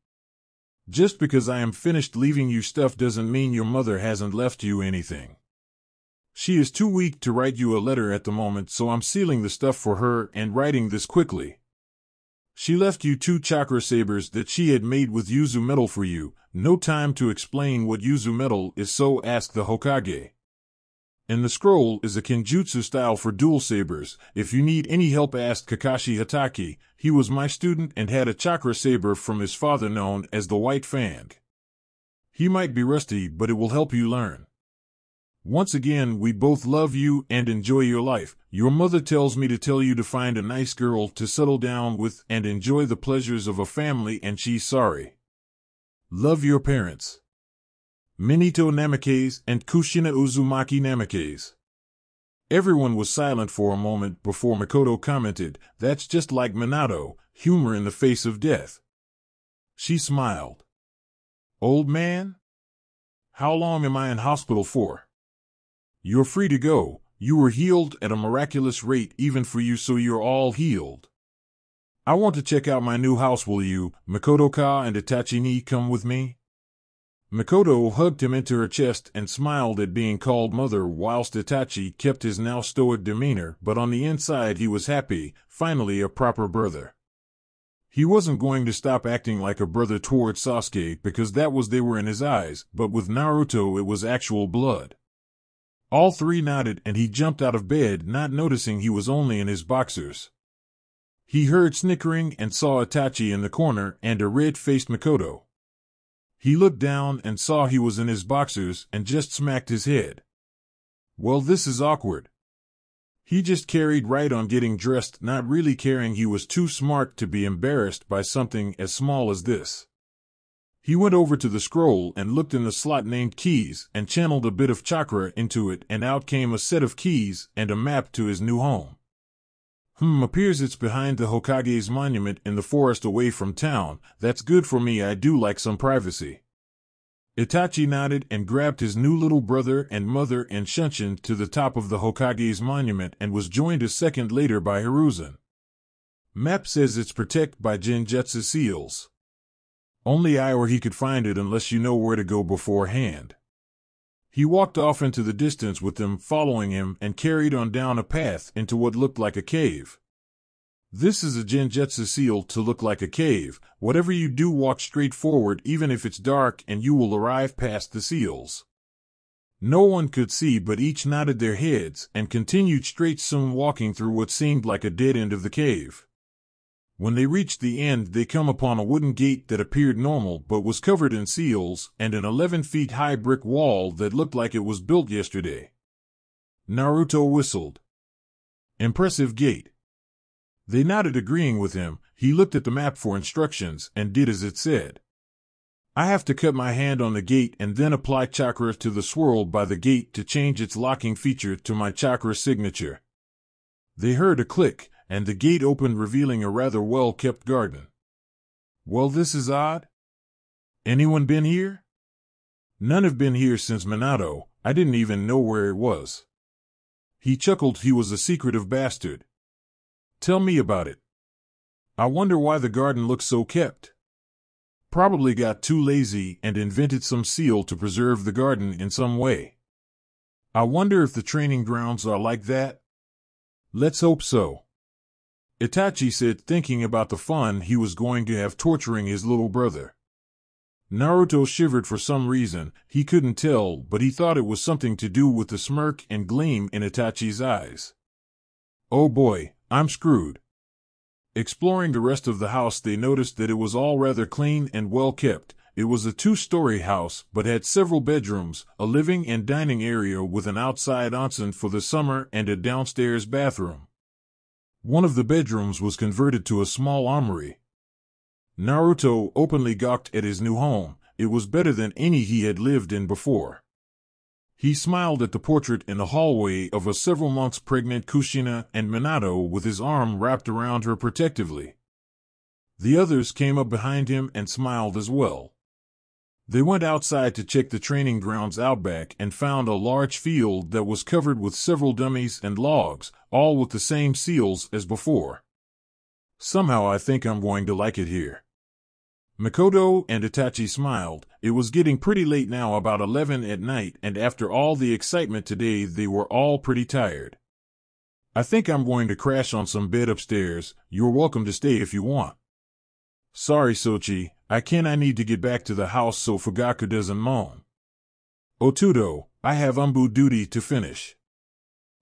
Just because I am finished leaving you stuff doesn't mean your mother hasn't left you anything. She is too weak to write you a letter at the moment, so I'm sealing the stuff for her and writing this quickly. She left you 2 chakra sabers that she had made with Yuzu metal for you. No time to explain what Yuzu metal is, so asked the Hokage. In the scroll is a Kenjutsu style for dual sabers. If you need any help, ask Kakashi Hatake. He was my student and had a chakra saber from his father known as the White Fang. He might be rusty, but it will help you learn. Once again, we both love you and enjoy your life. Your mother tells me to tell you to find a nice girl to settle down with and enjoy the pleasures of a family, and she's sorry. Love your parents. Minato Namikaze and Kushina Uzumaki Namikaze. Everyone was silent for a moment before Mikoto commented, "That's just like Minato, humor in the face of death." She smiled. "Old man? How long am I in hospital for?" "You're free to go. You were healed at a miraculous rate even for you, so you're all healed. I want to check out my new house. Will you, Mikoto-ka and Itachi-ni, come with me?" Mikoto hugged him into her chest and smiled at being called mother, whilst Itachi kept his now stoic demeanor, but on the inside he was happy, finally a proper brother. He wasn't going to stop acting like a brother toward Sasuke because that was they were in his eyes, but with Naruto it was actual blood. All 3 nodded and he jumped out of bed, not noticing he was only in his boxers. He heard snickering and saw Itachi in the corner and a red-faced Mikoto. He looked down and saw he was in his boxers and just smacked his head. Well, this is awkward. He just carried right on getting dressed, not really caring he was too smart to be embarrassed by something as small as this. He went over to the scroll and looked in the slot named keys and channeled a bit of chakra into it, and out came a set of keys and a map to his new home. Appears it's behind the Hokage's monument in the forest away from town. That's good for me, I do like some privacy. Itachi nodded and grabbed his new little brother and mother and Shunshin to the top of the Hokage's monument and was joined a second later by Hiruzen. Map says it's protected by Genjutsu seals. Only I or he could find it unless you know where to go beforehand. He walked off into the distance with them following him and carried on down a path into what looked like a cave. This is a Genjutsu seal to look like a cave. Whatever you do, walk straight forward even if it's dark and you will arrive past the seals. No one could see, but each nodded their heads and continued straight, soon walking through what seemed like a dead end of the cave. When they reached the end, they come upon a wooden gate that appeared normal but was covered in seals, and an 11 feet high brick wall that looked like it was built yesterday. Naruto whistled. Impressive gate. They nodded, agreeing with him. He looked at the map for instructions and did as it said. I have to cut my hand on the gate and then apply chakra to the swirl by the gate to change its locking feature to my chakra signature. They heard a click, and the gate opened, revealing a rather well-kept garden. Well, this is odd. Anyone been here? None have been here since Minato. I didn't even know where it was. He chuckled. He was a secretive bastard. Tell me about it. I wonder why the garden looks so kept. Probably got too lazy and invented some seal to preserve the garden in some way. I wonder if the training grounds are like that. Let's hope so. Itachi said, thinking about the fun he was going to have torturing his little brother. Naruto shivered for some reason. He couldn't tell, but he thought it was something to do with the smirk and gleam in Itachi's eyes. Oh boy, I'm screwed. Exploring the rest of the house, they noticed that it was all rather clean and well kept. It was a 2-story house, but had several bedrooms, a living and dining area with an outside onsen for the summer, and a downstairs bathroom. One of the bedrooms was converted to a small armory. Naruto openly gawked at his new home. It was better than any he had lived in before. He smiled at the portrait in the hallway of a several months pregnant Kushina and Minato with his arm wrapped around her protectively. The others came up behind him and smiled as well. They went outside to check the training grounds out back and found a large field that was covered with several dummies and logs, all with the same seals as before. Somehow I think I'm going to like it here. Mikoto and Itachi smiled. It was getting pretty late now, about 11 at night, and after all the excitement today they were all pretty tired. I think I'm going to crash on some bed upstairs. You're welcome to stay if you want. Sorry, Sochi, I need to get back to the house so Fugaku doesn't moan. Otudo, I have Umbu duty to finish.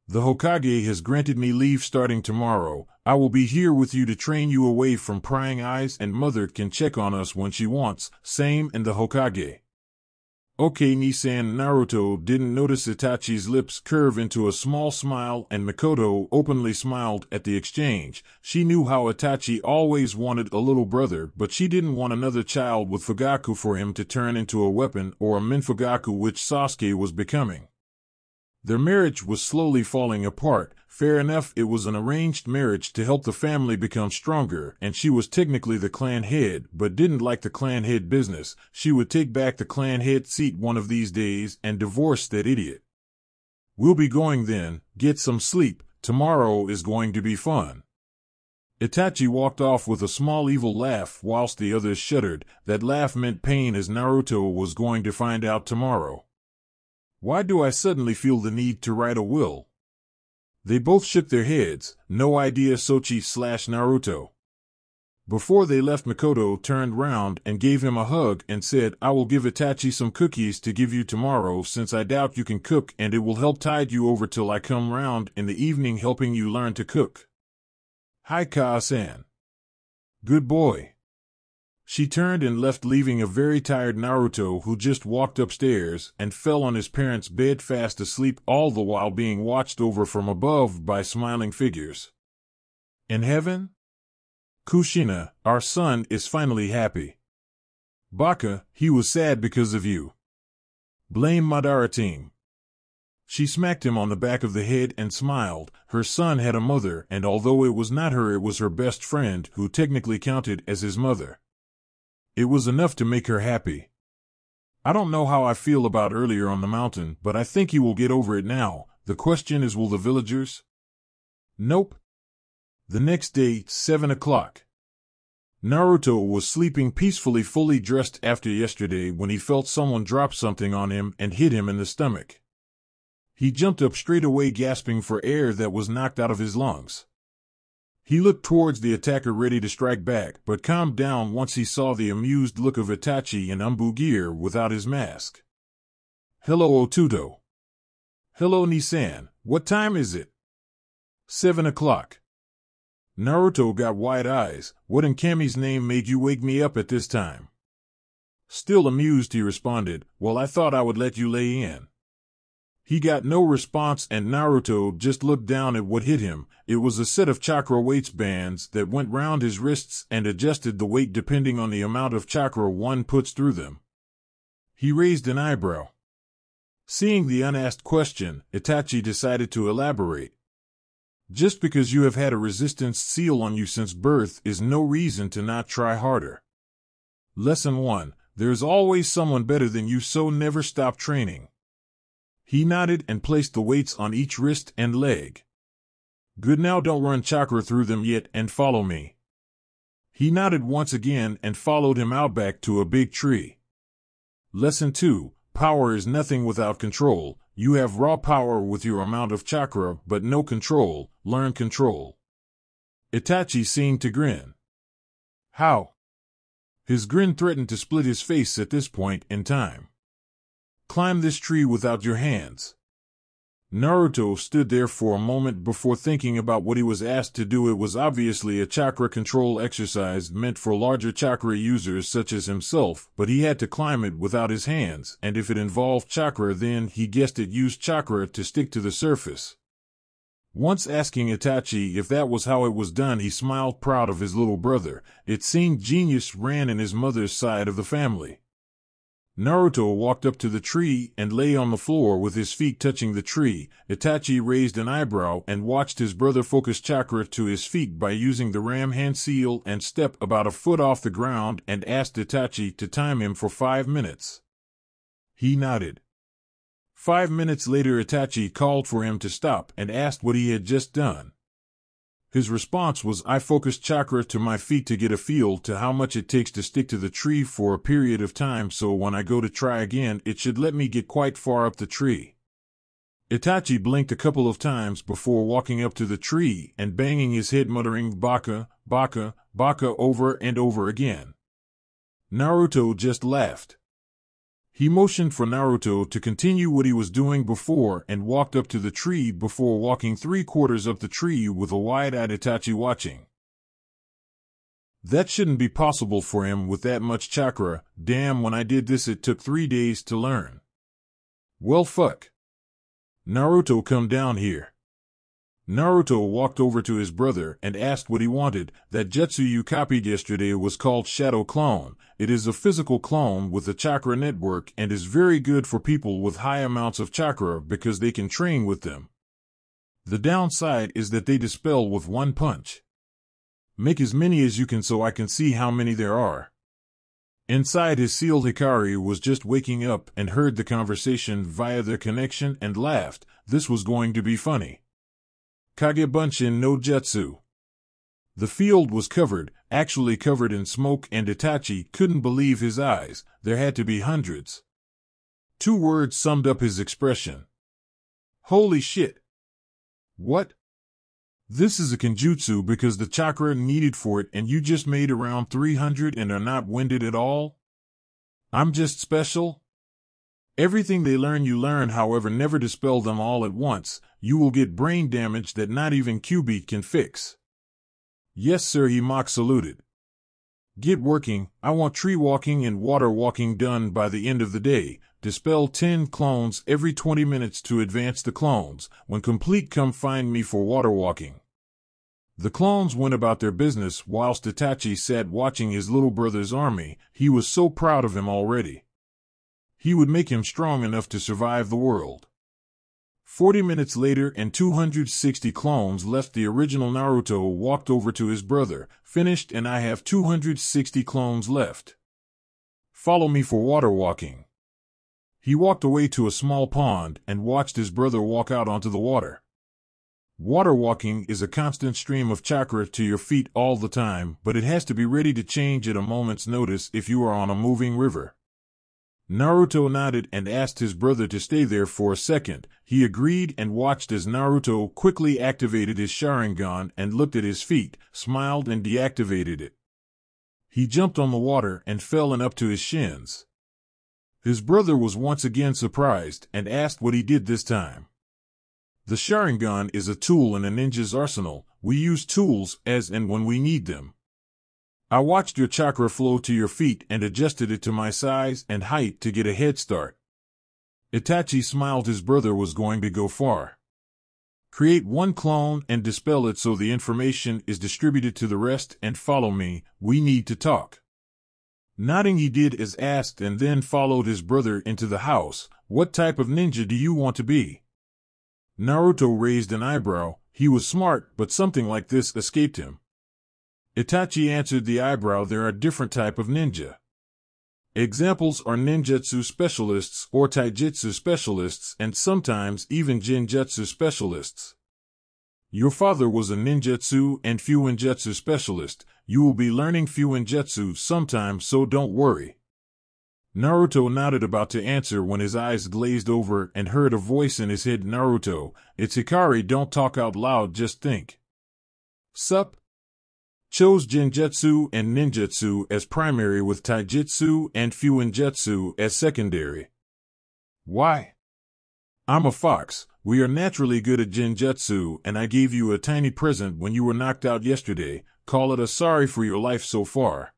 The Hokage has granted me leave starting tomorrow. I will be here with you to train you away from prying eyes, and mother can check on us when she wants, same and the Hokage. Okay, Nissan. Naruto didn't notice Itachi's lips curve into a small smile, and Mikoto openly smiled at the exchange. She knew how Itachi always wanted a little brother, but she didn't want another child with Fugaku for him to turn into a weapon or a Minfugaku, which Sasuke was becoming. Their marriage was slowly falling apart. Fair enough, it was an arranged marriage to help the family become stronger, and she was technically the clan head, but didn't like the clan head business. She would take back the clan head seat one of these days and divorce that idiot. We'll be going then. Get some sleep. Tomorrow is going to be fun. Itachi walked off with a small evil laugh whilst the others shuddered. That laugh meant pain, as Naruto was going to find out tomorrow. Why do I suddenly feel the need to write a will? They both shook their heads. No idea. Sochi/Naruto. Before they left, Mikoto turned round and gave him a hug and said, I will give Itachi some cookies to give you tomorrow, since I doubt you can cook, and it will help tide you over till I come round in the evening helping you learn to cook. Hi, Ka-san. Good boy. She turned and left, leaving a very tired Naruto, who just walked upstairs and fell on his parents' bed fast asleep, all the while being watched over from above by smiling figures. In heaven? Kushina, our son, is finally happy. Baka, he was sad because of you. Blame Madara team. She smacked him on the back of the head and smiled. Her son had a mother, and although it was not her, it was her best friend, who technically counted as his mother. It was enough to make her happy. I don't know how I feel about earlier on the mountain, but I think you will get over it now. The question is, will the villagers? Nope. The next day, 7 o'clock. Naruto was sleeping peacefully, fully dressed after yesterday, when he felt someone drop something on him and hit him in the stomach. He jumped up straight away, gasping for air that was knocked out of his lungs. He looked towards the attacker, ready to strike back, but calmed down once he saw the amused look of Itachi in Umbu gear without his mask. Hello, Otudo. Hello, Nissan. What time is it? 7 o'clock. Naruto got wide eyes. What in Kami's name made you wake me up at this time? Still amused, he responded, well, I thought I would let you lay in. He got no response, and Naruto just looked down at what hit him. It was a set of chakra weights bands that went round his wrists and adjusted the weight depending on the amount of chakra one puts through them. He raised an eyebrow. Seeing the unasked question, Itachi decided to elaborate. Just because you have had a resistance seal on you since birth is no reason to not try harder. Lesson 1. There's always someone better than you, so never stop training. He nodded and placed the weights on each wrist and leg. Good, now don't run chakra through them yet, and follow me. He nodded once again and followed him out back to a big tree. Lesson 2. Power is nothing without control. You have raw power with your amount of chakra, but no control. Learn control. Itachi seemed to grin. How? His grin threatened to split his face at this point in time. Climb this tree without your hands. Naruto stood there for a moment before thinking about what he was asked to do. It was obviously a chakra control exercise meant for larger chakra users such as himself, but he had to climb it without his hands, and if it involved chakra, then he guessed it used chakra to stick to the surface. Once asking Itachi if that was how it was done, he smiled, proud of his little brother. It seemed genius ran in his mother's side of the family. Naruto walked up to the tree and lay on the floor with his feet touching the tree. Itachi raised an eyebrow and watched his brother focus chakra to his feet by using the ram hand seal and step about a foot off the ground, and asked Itachi to time him for 5 minutes. He nodded. 5 minutes later, Itachi called for him to stop and asked what he had just done. His response was, I focused chakra to my feet to get a feel to how much it takes to stick to the tree for a period of time, so when I go to try again, it should let me get quite far up the tree. Itachi blinked a couple of times before walking up to the tree and banging his head, muttering "Baka, Baka, Baka" over and over again. Naruto just laughed. He motioned for Naruto to continue what he was doing before and walked up to the tree before walking 3/4 up the tree with a wide-eyed Itachi watching. That shouldn't be possible for him with that much chakra. Damn, when I did this it took 3 days to learn. Well, fuck. Naruto, come down here. Naruto walked over to his brother and asked what he wanted. That jutsu you copied yesterday was called Shadow Clone. It is a physical clone with a chakra network and is very good for people with high amounts of chakra because they can train with them. The downside is that they dispel with one punch. Make as many as you can so I can see how many there are. Inside his sealed, Hikari was just waking up and heard the conversation via their connection and laughed. This was going to be funny. Kagebunshin no Jutsu. The field was covered, actually covered in smoke, and Itachi couldn't believe his eyes. There had to be hundreds. 2 words summed up his expression. Holy shit. What? This is a Kenjutsu because the chakra needed for it and you just made around 300 and are not winded at all? I'm just special? Everything they learn you learn, however, never dispel them all at once. You will get brain damage that not even Q-Beat can fix. Yes sir, he mock saluted. Get working. I want tree walking and water walking done by the end of the day. Dispel 10 clones every 20 minutes to advance the clones. When complete, come find me for water walking. The clones went about their business whilst Itachi sat watching his little brother's army. He was so proud of him already. He would make him strong enough to survive the world. 40 minutes later and 260 clones left. The original Naruto walked over to his brother. Finished, and I have 260 clones left. Follow me for water walking. He walked away to a small pond and watched his brother walk out onto the water. Water walking is a constant stream of chakra to your feet all the time, but it has to be ready to change at a moment's notice if you are on a moving river. Naruto nodded and asked his brother to stay there for a second. He agreed and watched as Naruto quickly activated his Sharingan and looked at his feet, smiled and deactivated it. He jumped on the water and fell in up to his shins. His brother was once again surprised and asked what he did this time. The Sharingan is a tool in a ninja's arsenal. We use tools as and when we need them. I watched your chakra flow to your feet and adjusted it to my size and height to get a head start. Itachi smiled. His brother was going to go far. Create 1 clone and dispel it so the information is distributed to the rest, and follow me. We need to talk. Nodding, he did as asked and then followed his brother into the house. What type of ninja do you want to be? Naruto raised an eyebrow. He was smart, but something like this escaped him. Itachi answered the eyebrow. There are different types of ninja. Examples are ninjutsu specialists or taijutsu specialists and sometimes even genjutsu specialists. Your father was a ninjutsu and fuinjutsu specialist. You will be learning fuinjutsu sometime, so don't worry. Naruto nodded, about to answer when his eyes glazed over and heard a voice in his head. Naruto, it's Hikari. Don't talk out loud, just think. Sup? Chose genjutsu and ninjutsu as primary with taijutsu and fuinjutsu as secondary. Why? I'm a fox. We are naturally good at genjutsu, and I gave you a tiny present when you were knocked out yesterday. Call it a sorry for your life so far.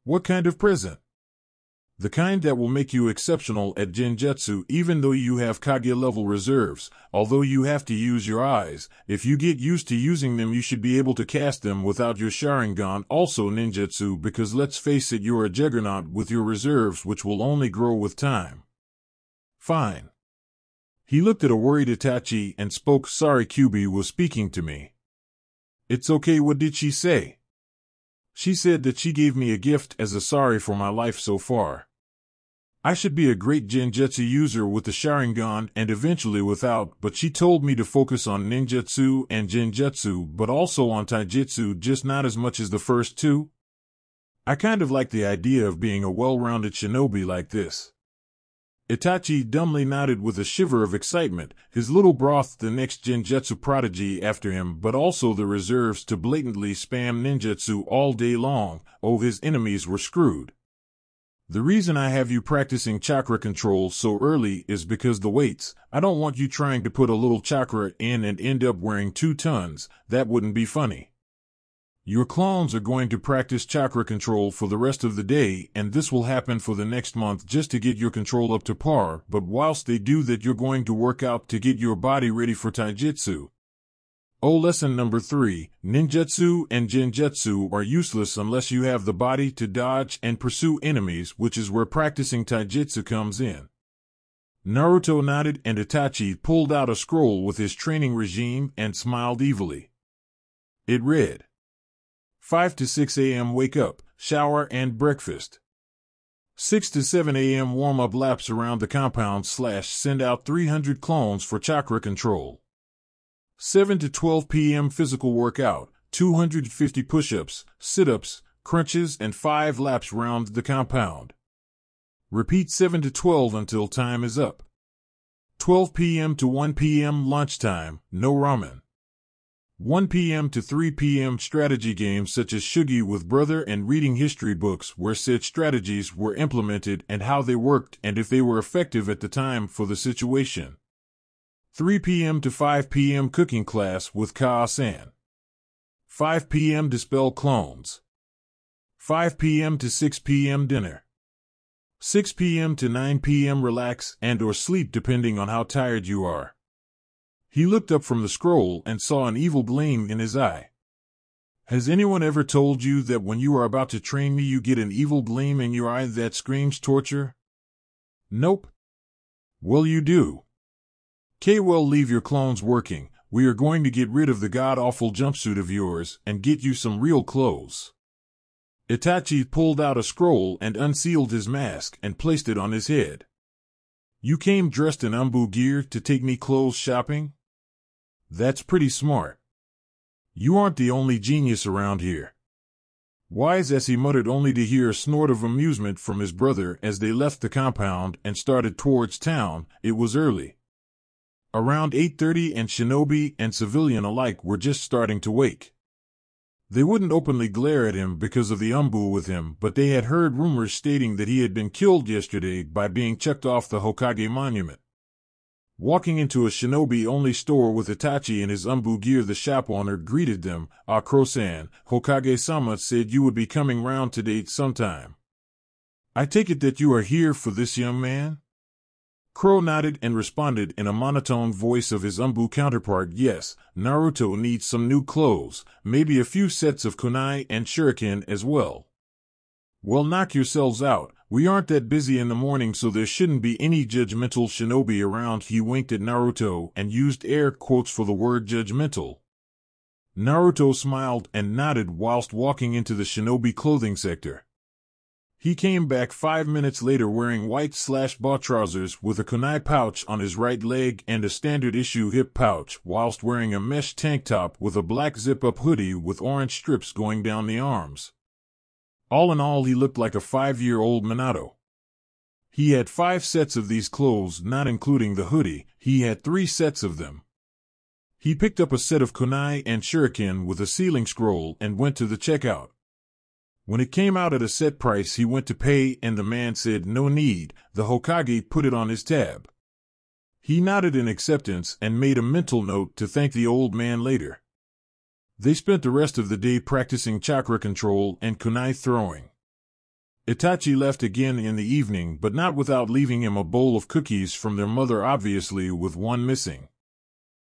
What kind of present? The kind that will make you exceptional at genjutsu even though you have Kage-level reserves. Although you have to use your eyes, if you get used to using them you should be able to cast them without your Sharingan. Also ninjutsu, because let's face it, you're a juggernaut with your reserves which will only grow with time. Fine. He looked at a worried Itachi and spoke. Sorry, Kyuubi was speaking to me. It's okay. What did she say? She said that she gave me a gift as a sorry for my life so far. I should be a great genjutsu user with the Sharingan and eventually without, but she told me to focus on ninjutsu and genjutsu but also on taijutsu, just not as much as the first 2. I kind of like the idea of being a well-rounded shinobi like this. Itachi dumbly nodded with a shiver of excitement. His little broth the next genjutsu prodigy after him, but also the reserves to blatantly spam ninjutsu all day long. Oh, his enemies were screwed. The reason I have you practicing chakra control so early is because the weights. I don't want you trying to put a little chakra in and end up wearing 2 tons. That wouldn't be funny. Your clones are going to practice chakra control for the rest of the day, and this will happen for the next month just to get your control up to par, but whilst they do that, you're going to work out to get your body ready for taijutsu. Oh, lesson number 3, ninjutsu and genjutsu are useless unless you have the body to dodge and pursue enemies, which is where practicing taijutsu comes in. Naruto nodded and Itachi pulled out a scroll with his training regime and smiled evilly. It read, 5 to 6 a.m. wake up, shower and breakfast. 6 to 7 a.m. warm-up laps around the compound / send out 300 clones for chakra control. 7 to 12 p.m. physical workout, 250 push-ups, sit-ups, crunches and 5 laps round the compound. Repeat 7 to 12 until time is up. 12 p.m. to 1 p.m. lunchtime, no ramen. 1 p.m. to 3 p.m. strategy games such as Shugi with Brother and reading history books where said strategies were implemented and how they worked and if they were effective at the time for the situation. 3 p.m. to 5 p.m. cooking class with Kaa-san. 5 p.m. dispel clones. 5 p.m. to 6 p.m. dinner. 6 p.m. to 9 p.m. relax and or sleep depending on how tired you are. He looked up from the scroll and saw an evil gleam in his eye. Has anyone ever told you that when you are about to train me you get an evil gleam in your eye that screams torture? Nope. Well, you do. Well, leave your clones working. We are going to get rid of the god-awful jumpsuit of yours and get you some real clothes. Itachi pulled out a scroll and unsealed his mask and placed it on his head. You came dressed in Umbu gear to take me clothes shopping? That's pretty smart. You aren't the only genius around here. Wise as he muttered, only to hear a snort of amusement from his brother as they left the compound and started towards town. It was early. Around 8:30 and shinobi and civilian alike were just starting to wake. They wouldn't openly glare at him because of the Umbu with him, but they had heard rumors stating that he had been killed yesterday by being chucked off the Hokage monument. Walking into a shinobi-only store with Itachi in his Umbu gear, the shop owner greeted them. Ah, Crow-san, Hokage-sama said you would be coming round today sometime. I take it that you are here for this young man? Crow nodded and responded in a monotone voice of his Umbu counterpart, yes, Naruto needs some new clothes, maybe a few sets of kunai and shuriken as well. Well, knock yourselves out. We aren't that busy in the morning, so there shouldn't be any judgmental shinobi around. He winked at Naruto and used air quotes for the word judgmental. Naruto smiled and nodded whilst walking into the shinobi clothing sector. He came back 5 minutes later wearing white/ball trousers with a kunai pouch on his right leg and a standard-issue hip pouch, whilst wearing a mesh tank top with a black zip-up hoodie with orange strips going down the arms. All in all, he looked like a 5-year-old Minato. He had 5 sets of these clothes, not including the hoodie. He had 3 sets of them. He picked up a set of kunai and shuriken with a sealing scroll and went to the checkout. When it came out at a set price, he went to pay and the man said no need. The Hokage put it on his tab. He nodded in acceptance and made a mental note to thank the old man later. They spent the rest of the day practicing chakra control and kunai throwing. Itachi left again in the evening, but not without leaving him a bowl of cookies from their mother, obviously with one missing.